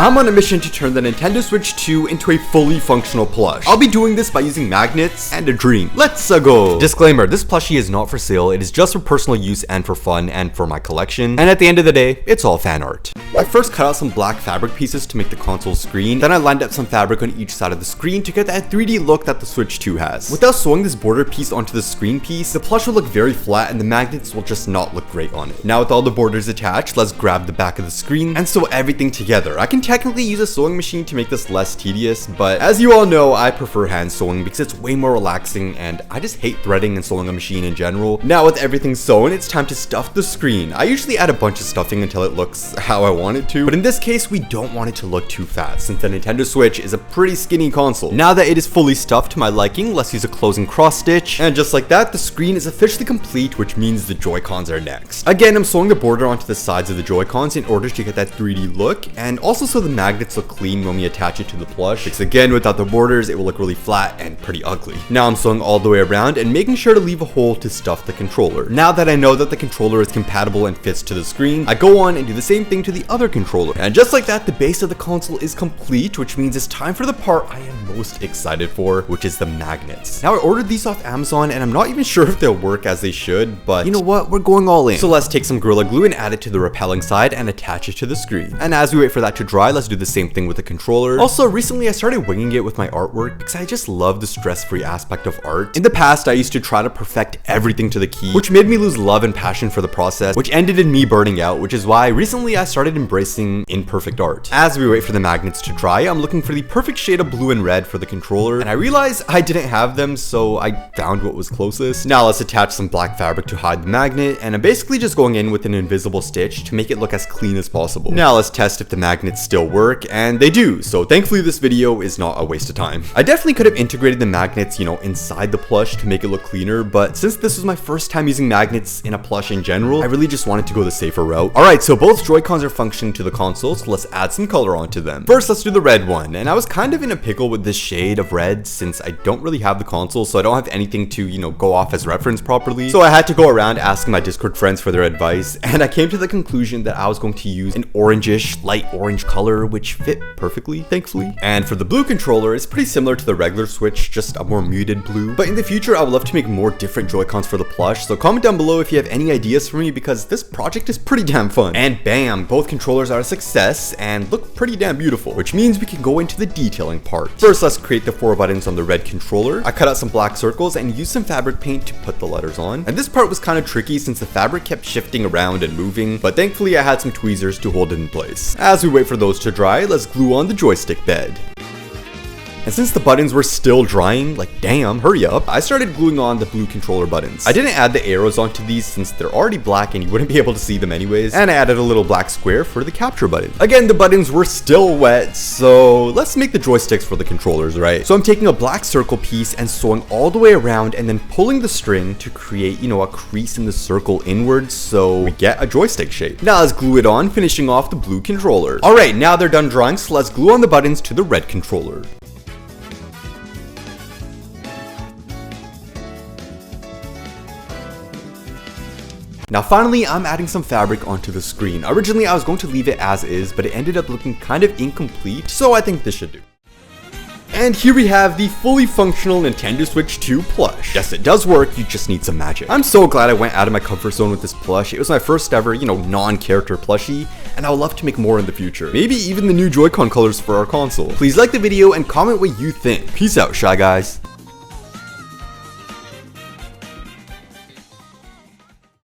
I'm on a mission to turn the Nintendo Switch 2 into a fully functional plush. I'll be doing this by using magnets and a dream. Let's go! Disclaimer, this plushie is not for sale. It is just for personal use and for fun and for my collection. And at the end of the day, it's all fan art. I first cut out some black fabric pieces to make the console screen. Then I lined up some fabric on each side of the screen to get that 3D look that the Switch 2 has. Without sewing this border piece onto the screen piece, the plush will look very flat and the magnets will just not look great on it. Now with all the borders attached, let's grab the back of the screen and sew everything together. I can technically use a sewing machine to make this less tedious, but as you all know, I prefer hand sewing because it's way more relaxing and I just hate threading and sewing a machine in general. Now with everything sewn, it's time to stuff the screen. I usually add a bunch of stuffing until it looks how I want it to, but in this case, we don't want it to look too fat since the Nintendo Switch is a pretty skinny console. Now that it is fully stuffed to my liking, let's use a closing cross stitch, and just like that, the screen is officially complete, which means the joycons are next. Again, I'm sewing the border onto the sides of the joycons in order to get that 3D look, and also so the magnets look clean when we attach it to the plush, because again, without the borders, it will look really flat and pretty ugly. Now I'm sewing all the way around and making sure to leave a hole to stuff the controller. Now that I know that the controller is compatible and fits to the screen, I go on and do the same thing to the other controller. And just like that, the base of the console is complete, which means it's time for the part I am most excited for, which is the magnets. Now I ordered these off Amazon and I'm not even sure if they'll work as they should, but you know what, we're going all in. So let's take some Gorilla Glue and add it to the repelling side and attach it to the screen. And as we wait for that to dry, let's do the same thing with the controller. Also, recently I started winging it with my artwork because I just love the stress-free aspect of art. In the past, I used to try to perfect everything to the key, which made me lose love and passion for the process, which ended in me burning out, which is why recently I started embracing imperfect art. As we wait for the magnets to dry, I'm looking for the perfect shade of blue and red for the controller, and I realized I didn't have them, so I found what was closest. Now let's attach some black fabric to hide the magnet, and I'm basically just going in with an invisible stitch to make it look as clean as possible. Now let's test if the magnets still work, and they do, so thankfully this video is not a waste of time. I definitely could have integrated the magnets, inside the plush to make it look cleaner, but since this was my first time using magnets in a plush in general, I really just wanted to go the safer route. Alright, so both Joy-Cons are functioning to the console, so let's add some color onto them. First, let's do the red one, and I was kind of in a pickle with this shade of red since I don't really have the console, so I don't have anything to, go off as reference properly. So I had to go around asking my Discord friends for their advice, and I came to the conclusion that I was going to use an orangish, light orange color, which fit perfectly, thankfully. And for the blue controller, it's pretty similar to the regular Switch, just a more muted blue. But in the future, I would love to make more different Joy-Cons for the plush, so comment down below if you have any ideas for me because this project is pretty damn fun. And bam, both controllers are a success and look pretty damn beautiful, which means we can go into the detailing part. First, let's create the 4 buttons on the red controller. I cut out some black circles and used some fabric paint to put the letters on. And this part was kind of tricky since the fabric kept shifting around and moving, but thankfully I had some tweezers to hold it in place. As we wait for those to dry, let's glue on the joystick bed. And since the buttons were still drying, like damn, hurry up, I started gluing on the blue controller buttons. I didn't add the arrows onto these since they're already black and you wouldn't be able to see them anyways, and I added a little black square for the capture button. Again, the buttons were still wet, so let's make the joysticks for the controllers, right? So I'm taking a black circle piece and sewing all the way around and then pulling the string to create, a crease in the circle inwards so we get a joystick shape. Now let's glue it on, finishing off the blue controller. Alright, now they're done drying, so let's glue on the buttons to the red controller. Now finally, I'm adding some fabric onto the screen. Originally, I was going to leave it as is, but it ended up looking kind of incomplete, so I think this should do. And here we have the fully functional Nintendo Switch 2 plush. Yes, it does work, you just need some magic. I'm so glad I went out of my comfort zone with this plush. It was my first ever, non-character plushie, and I would love to make more in the future. Maybe even the new Joy-Con colors for our console. Please like the video and comment what you think. Peace out, Shy Guys.